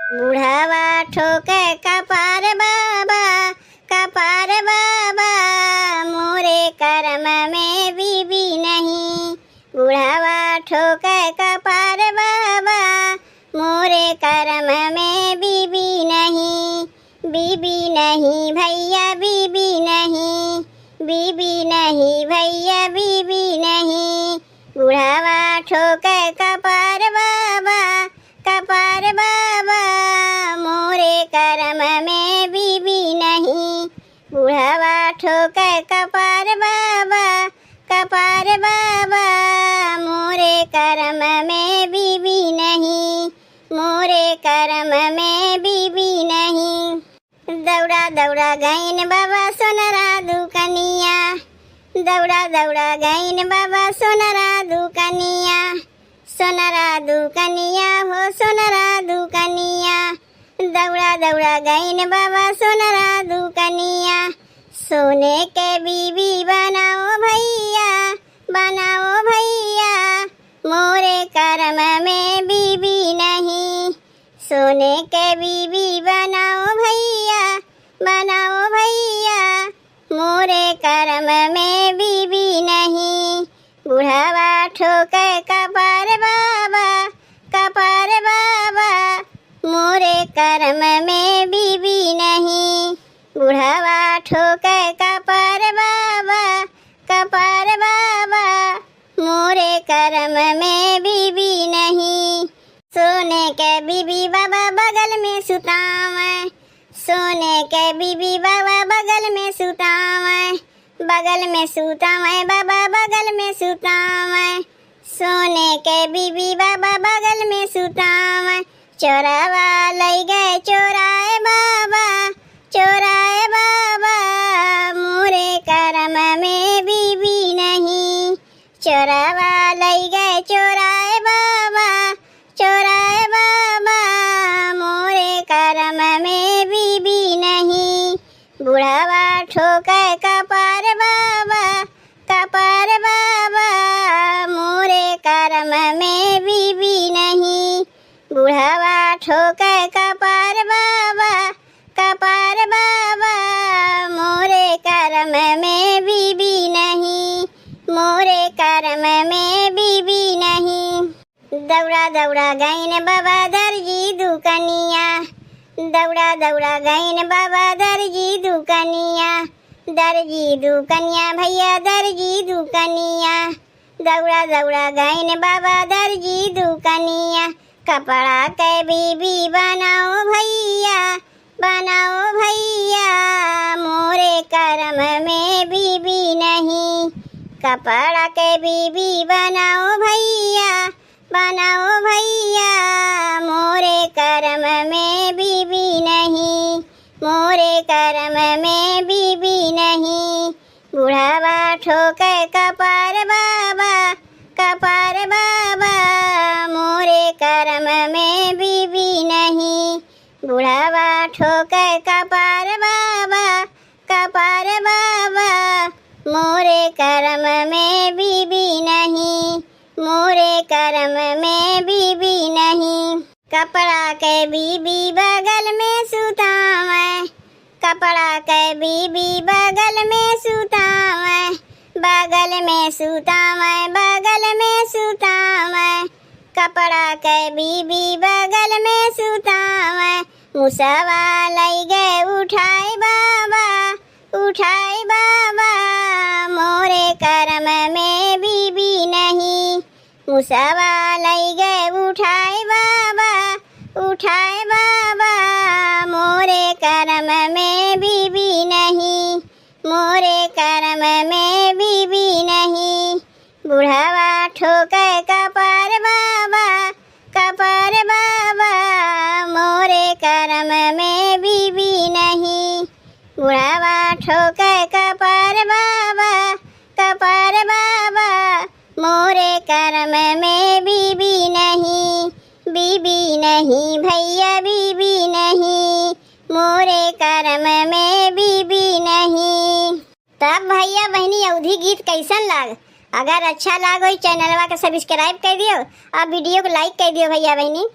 बुढ़ावा ठोके कपार बाबा, कपार बाबा, मोरे कर्म में बीबी नहीं। बुढ़ावा ठोके कपार बाबा, मोरे कर्म में बीबी नहीं। बीबी नहीं भैया बीबी नहीं, बीबी नहीं भैया बीबी नहीं। बुढ़ावा ठोके कपार बाबा, कपार बाबा, मोरे कर्म में बीबी नहीं। बुढ़ावा ठोके कपार बाबा, कपार बाबा, मोरे कर्म में बीबी नहीं। मोरे कर्म में बीबी नहीं। दौड़ा दौड़ा गईन बाबा सोनरा दुकनिया, दौड़ा दौड़ा गईन बाबा सोनरा दुकनिया। सोनरा दुकनिया हो सोनरा दुकनिया, दौड़ा दौड़ा गईन बाबा सोनरा दुकनिया। सोने के बीबी बनाओ भैया, बनाओ भैया, मोरे कर्म में बीबी नहीं। सोने के बीबी बनाओ भैया, बनाओ भैया, मोरे कर्म में बीबी नहीं। बुढ़ावा ठोके कपार बाबा, कपार बाबा, मोरे कर्म में बीबी नहीं। बुढ़ावा ठोके कपार बाबा, कपार बाबा, मोरे कर्म में बीबी नहीं। सोने के बीबी बाबा बगल में सुतावे, सोने के बीबी बाबा बगल में सुतावे, बगल में सुतावे बाबा बगल में सुतावे। सोने के बीबी बाबा बगल में सुतावे। चोरावा लई गए चोराए बाबा, चोराए बाबा, मोरे कर्म में बीबी नहीं। चोरावा लई गए चोराए बाबा, चोराए बाबा, मोरे कर्म में बीबी नहीं। बुढ़ावा ठोके कपार बाबा, कपार बाबा, मोरे कर्म में बीबी नहीं। बुढ़ावा ठोके कपार बाबा, कपार बाबा, मोरे कर्म में बीबी नहीं। मोरे कर्म में बीबी नहीं। दौड़ा दौड़ा गईन बाबा दर्जी दुकनिया, दौड़ा दौड़ा गईन बाबा दर्जी दुकनिया। दर्जी दुकनिया भैया दर्जी दुकनिया, दौड़ा दौड़ा गईन बाबा दर्जी दुकनिया। कपड़ा के बीबी बनाओ भैया, बनाओ भैया, मोरे कर्म में बीबी नहीं। कपड़ा के बीबी बनाओ भैया, बनाओ भैया, मोरे कर्म में बीबी नहीं। मोरे कर्म में बीबी नहीं। बुढ़ावा ठोके कपार बाबा, कपार बाबा, मोरे कर्म में बीबी नहीं। बुढ़ावा ठोके कपार बाबा, कपार बाबा, मोरे कर्म में बीबी नहीं। मोरे कर्म में बीबी नहीं। कपड़ा के बीबी बगल में सुतावे, कपड़ा के बीबी बगल में सुतावे, बगल में सुतावे, बगल में सुतावे। कपड़ा के बीबी बगल में सुतावे। मुसवा लई गए उठाए बाबा, उठाए बाबा, मोरे कर्म में बीबी नहीं। मुसवा लई गए उठाए बाबा, उठाए बाबा, मोरे कर्म में बीबी नहीं। मोरे कर्म में बीबी नहीं। बुढ़ावा ठोके कपार बाबा, कपार बाबा, मोरे कर्म में बीबी नहीं। बुढ़ावा ठोके कपार बाबा, कपार बाबा, मोरे कर्म में बीबी नहीं। बीबी नहीं भैया बीबी नहीं, मोरे कर्म में बीबी नहीं। तब भैया बहनी अवधी गीत कैसन लाग? अगर अच्छा लाग हो चैनलवा के सब्सक्राइब कर दियो और वीडियो को लाइक कर दियो भैया बहनी।